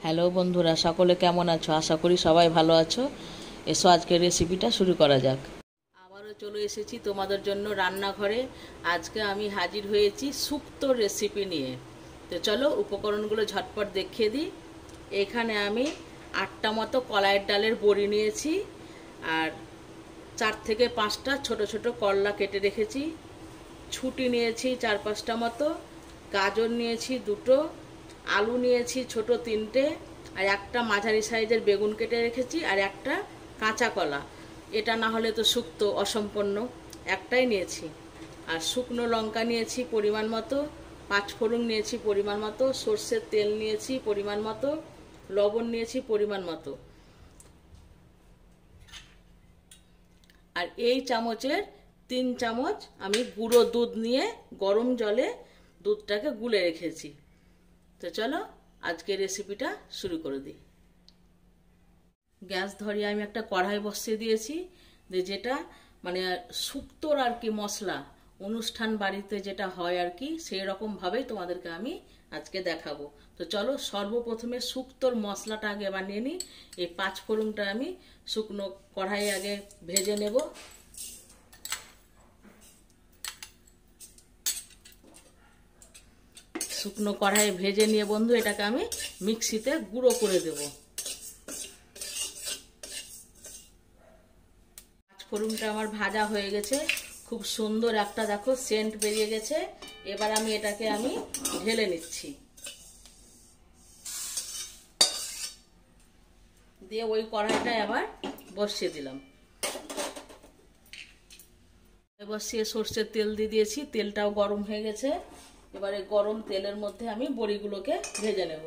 Hello বন্ধুরা, সকলে কেমন আছো? আশা করি সবাই ভালো আছো। এসো আজকের রেসিপিটা শুরু করা যাক। আবারও চলে এসেছি তোমাদের জন্য রান্নাঘরে। আজকে আমি হাজির হয়েছি শুক্তো রেসিপি নিয়ে। তো চলো উপকরণগুলো ঝটপট দেখিয়ে দিই। এখানে আমি 8টা মতো কলাইয়ের ডালের বড়ি নিয়েছি, আর 4 থেকে 5টা ছোট ছোট করলা কেটে রেখেছি। ছুটি নিয়েছি 4-5টা মতো, গাজর নিয়েছি 2টো, আলু নিয়েছি ছোট 3টে, আর একটা মাঝারি সাইজের বেগুন কেটে রেখেছি, আর একটা কাঁচা কলা। এটা না হলে তো শুক্তো অসম্পূর্ণ, একটাই নিয়েছি। আর শুকনো লঙ্কা নিয়েছি পরিমাণ মতো, 5 ফোড়ন নিয়েছি পরিমাণ মতো, সর্ষের তেল নিয়েছি পরিমাণ মতো, লবণ নিয়েছি পরিমাণ মতো। আর এই চামচের 3 চামচ আমি গুঁড়ো দুধ নিয়ে গরম জলে দুধটাকে গুলে রেখেছি। তো চলো আজকে রেসিপিটা শুরু করে দিই। গ্যাস ধরিয়ে আমি একটা কড়াই বসিয়ে দিয়েছি, যেটা মানে শুক্তোর আর কি মশলা, অনুষ্ঠান বাড়িতে যেটা হয় আর কি, সেই রকমভাবেই তোমাদেরকে আমি আজকে দেখাবো। তো চলো সর্বপ্রথমে শুক্তোর মশলাটা আগে বানিয়ে নিই। এই 5 ফোড়নটা আমি শুকনো কড়াই আগে ভেজে নেব। শুকনো কড়াইয়ে ভেজে নিয়ে বন্ধু এটাকে আমি মিক্সিতে গুঁড়ো করে দেব। 5 ফোড়নটা আমার ভাজা হয়ে গেছে, খুব সুন্দর একটা দেখো সেন্ট বেরিয়ে গেছে। এবার আমি এটাকে ঢেলে নিচ্ছি, দিয়ে ওই কড়াইটা আবার বসিয়ে দিলাম। বসিয়ে সর্ষের তেল দিয়ে দিয়েছি, তেলটাও গরম হয়ে গেছে। এবারে গরম তেলের মধ্যে আমি বড়িগুলোকে ভেজে নেব।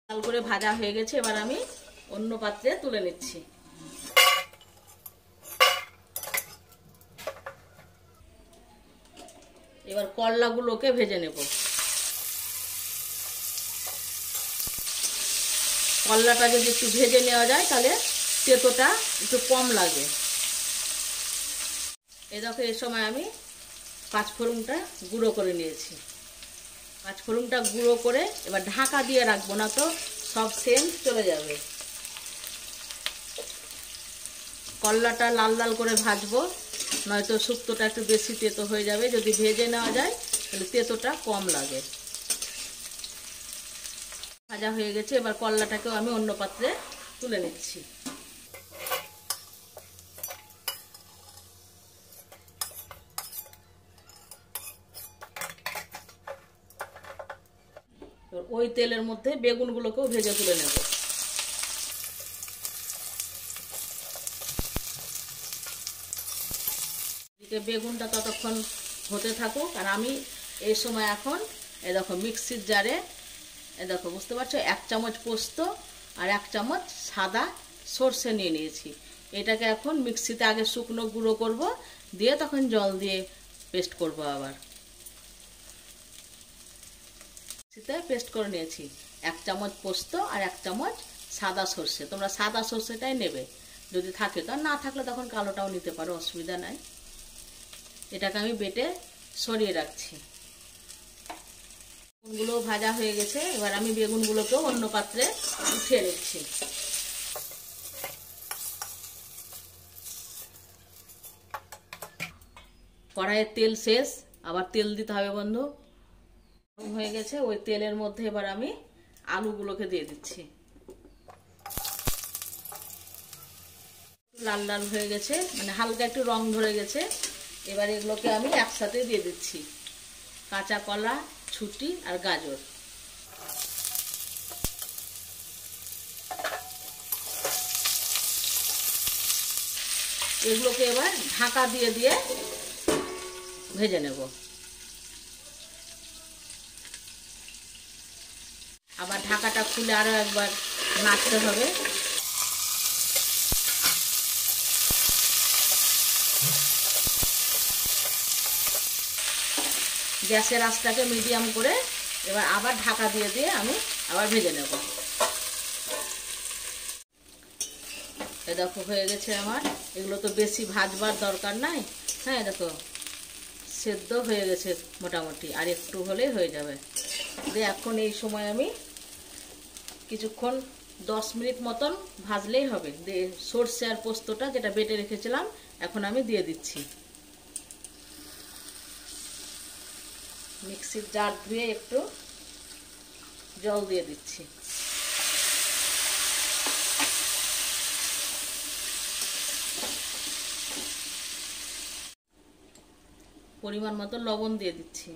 লাল করে ভাজা হয়ে গেছে, এবার আমি অন্য পাত্রে তুলে নিচ্ছি। এবার করলাগুলোকে ভেজে নেব। করলাটা যদি একটু ভেজে নেওয়া যায় তাহলে তেতোটা একটু কম লাগে। এই দেখো এই সময় আমি 5 ফোড়নটা গুঁড়ো করে নিয়েছি। 5 ফোড়নটা গুঁড়ো করে এবার ঢাকা দিয়ে রাখবো, না তো সব সেন্ট চলে যাবে। করলাটা লাল লাল করে ভাজবো, নয়তো শুক্তোটা একটু বেশি তেতো হয়ে যাবে। যদি ভেজে নেওয়া যায় তাহলে তেতোটা কম লাগে। ভাজা হয়ে গেছে, এবার করলাটাকেও আমি অন্য পাত্রে তুলে নিচ্ছি। ওই তেলের মধ্যে বেগুনগুলোকেও ভেজে তুলে নেব। এদিকে বেগুনটা ততক্ষণ হতে থাকুক, আর আমি এই সময় এখন এই দেখো মিক্সির জারে, এই দেখো বুঝতে পারছো, 1 চামচ পোস্ত আর 1 চামচ সাদা সর্ষে নিয়ে নিয়েছি। এটাকে এখন মিক্সিতে আগে শুকনো গুঁড়ো করব, দিয়ে তখন জল দিয়ে পেস্ট করব। আবার মিক্সিতে পেস্ট করে নিয়েছি 1 চামচ পোস্ত আর 1 চামচ সাদা সর্ষে। তোমরা সাদা সর্ষেটাই নেবে, যদি থাকে তো, না থাকলে তখন কালোটাও নিতে পারো, অসুবিধা নাই। এটাকে আমি বেটে সরিয়ে রাখছি। বেগুনগুলো ভাজা হয়ে গেছে, এবার আমি বেগুনগুলোকেও অন্য পাত্রে উঠিয়ে নিচ্ছি। কড়াইয়ের তেল শেষ, আবার তেল দিতে হবে বন্ধু। হয়ে গেছে, ওই তেলের মধ্যে এবার আমি আলুগুলোকে দিয়ে দিচ্ছি। লাল লাল হয়ে গেছে, মানে হালকা একটু রং ধরে গেছে। এবার এগুলোকে আমি একসাথে দিয়ে দিচ্ছি, কাঁচা কলা, ছুটি আর গাজর। এগুলোকে এবার ঢাকা দিয়ে দিয়ে ভেজে নেব। আবার ঢাকাটা খুলে আরো একবার নাড়তে হবে। গ্যাসের আঁচটাকে মিডিয়াম করে এবার আবার ঢাকা দিয়ে দিয়ে আমি আবার ভেজে নেব। এই দেখো হয়ে গেছে আমার। এগুলো তো বেশি ভাজবার দরকার নাই। হ্যাঁ দেখো সেদ্ধ হয়ে গেছে মোটামুটি, আর একটু হলেই হয়ে যাবে। দিয়ে এখন এই সময় আমি কিছুক্ষণ 10 মিনিট মতন ভাজলেই হবে। দিয়ে সর্ষে আর পোস্তটা যেটা বেটে রেখেছিলাম এখন আমি দিয়ে দিচ্ছি। মিক্সির জার ধুয়ে একটু জল দিয়ে দিচ্ছি। পরিমাণ মতো লবণ দিয়ে দিচ্ছি।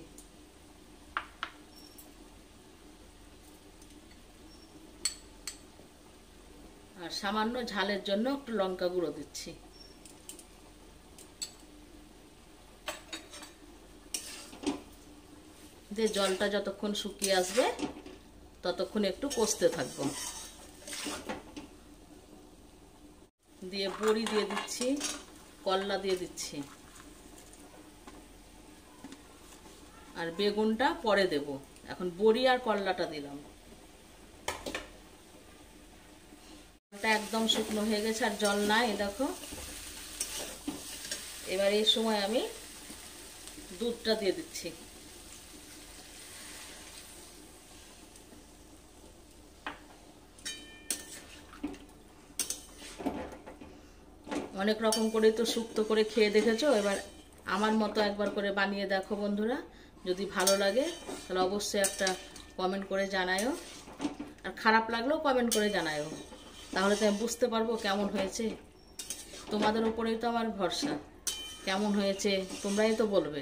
আর সামান্য ঝালের জন্য একটু লঙ্কা গুঁড়ো দিচ্ছি। দিয়ে জলটা যতক্ষণ শুকিয়ে আসবে ততক্ষণ একটু কষতে থাকবো। দিয়ে বড়ি দিয়ে দিচ্ছি, করলা দিয়ে দিচ্ছি, আর বেগুনটা পরে দেব। এখন বড়ি আর করলাটা দিলাম। একদম শুকনো হয়ে গেছে, আর জল নাই, দেখো। এবার এই সময় আমি দুধটা দিয়ে দিচ্ছি। অনেক রকম করে তো শুক্তো করে খেয়ে দেখেছো, এবার আমার মতো একবার করে বানিয়ে দেখো বন্ধুরা। যদি ভালো লাগে তাহলে অবশ্যই একটা কমেন্ট করে জানায়ও, আর খারাপ লাগলেও কমেন্ট করে জানায়ও, তাহলে তো আমি বুঝতে পারবো কেমন হয়েছে। তোমাদের উপরেই তো আমার ভরসা, কেমন হয়েছে তোমরাই তো বলবে।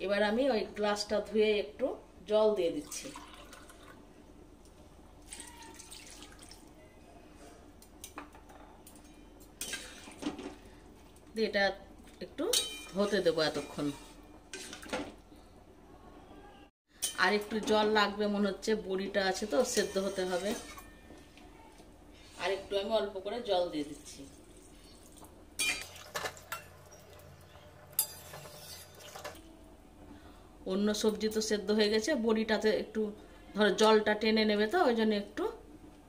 এবার আমি ওই গ্লাসটা ধুয়ে একটু জল দিয়ে দিচ্ছি। দিয়ে এটা একটু হতে দেবো এতক্ষণ। আর একটু জল লাগবে মনে হচ্ছে, বড়িটা আছে তো সেদ্ধ হতে হবে। আর একটু আমি অল্প করে জল দিয়ে দিচ্ছি। অন্য সবজি তো সেদ্ধ হয়ে গেছে, বড়িটাতে একটু ধরো জলটা টেনে নেবে, তো ওই জন্য একটু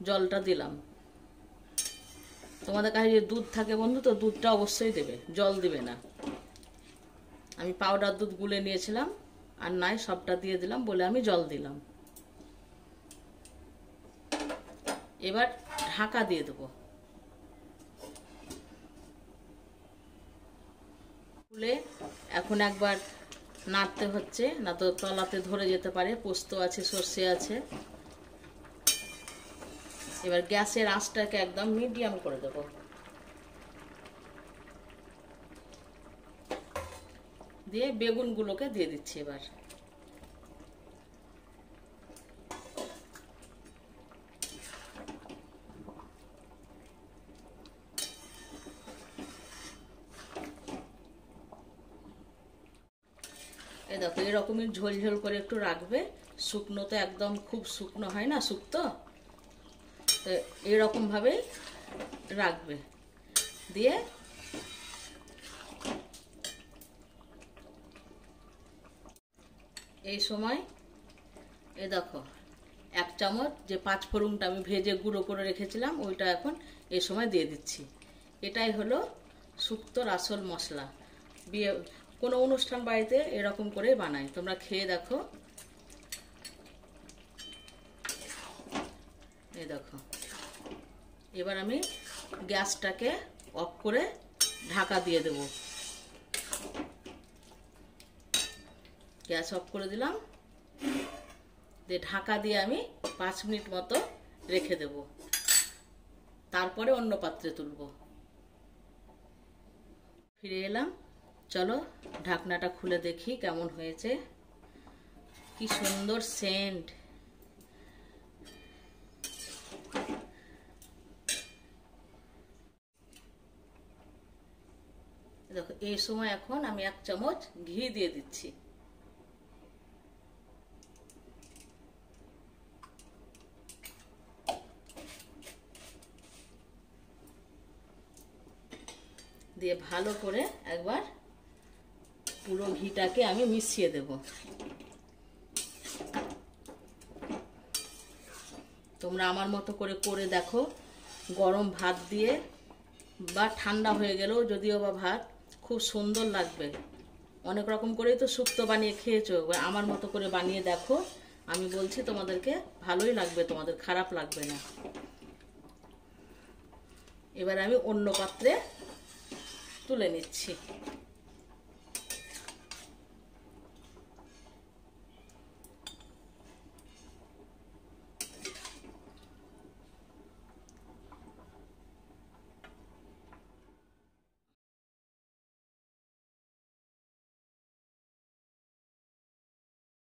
জলটা দিলাম। তোমাদের কাছে যদি দুধ থাকে বন্ধু, তো দুধটা অবশ্যই দেবে, জল দিবে না। আমি পাউডার দুধ গুলে নিয়েছিলাম, আর নাই সবটা দিয়ে দিলাম বলে আমি জল দিলাম। এবার ঢাকা দিয়ে দেবো। খুলে এখন একবার নাড়তে হচ্ছে, না তো তলাতে ধরে যেতে পারে। পোস্ত আছে, সর্ষে আছে। এবার গ্যাসের আঁচটাকে একদম মিডিয়াম করে দেবো। দিয়ে বেগুনগুলোকে দিয়ে দিচ্ছি এবার। এই দেখো, এরকমই ঝোল ঝোল করে একটু রাখবে। শুকনো তো একদম খুব শুকনো হয় না শুক্তো, তো এরকম ভাবেই রাখবে। দিয়ে এই সময় এই দেখো 1 চামচ যে 5 ফোড়নটা আমি ভেজে গুঁড়ো করে রেখেছিলাম, ওইটা এখন এই সময় দিয়ে দিচ্ছি। এটাই হলো শুক্তোর আসল মশলা। বিয়ে কোনো অনুষ্ঠান বাড়িতে এরকম করে বানাই, তোমরা খেয়ে দেখো। এই দেখো, এবার আমি গ্যাসটাকে অফ করে ঢাকা দিয়ে দেব। গ্যাস অফ করে দিলাম, দিয়ে ঢাকা দিয়ে আমি 5 মিনিট মতো রেখে দেব। তারপরে অন্য পাত্রে তুলব। ফিরে এলাম, চলো ঢাকনাটা খুলে দেখি কেমন হয়েছে। কি সুন্দর সেন্ট। দেখো, এই সময় এখন আমি 1 চামচ ঘি দিয়ে দিচ্ছি। দিয়ে ভালো করে একবার পুরো ঘিটাকে আমি মিশিয়ে দেব। তোমরা আমার মতো করে করে দেখো। গরম ভাত দিয়ে বা ঠান্ডা হয়ে গেলেও যদিও বা ভাত খুব সুন্দর লাগবে। অনেক রকম করেই তো শুক্তো বানিয়ে খেয়েছো, আমার মতো করে বানিয়ে দেখো। আমি বলছি তোমাদেরকে ভালোই লাগবে, তোমাদের খারাপ লাগবে না। এবার আমি অন্য পাত্রে তুলে নিচ্ছি।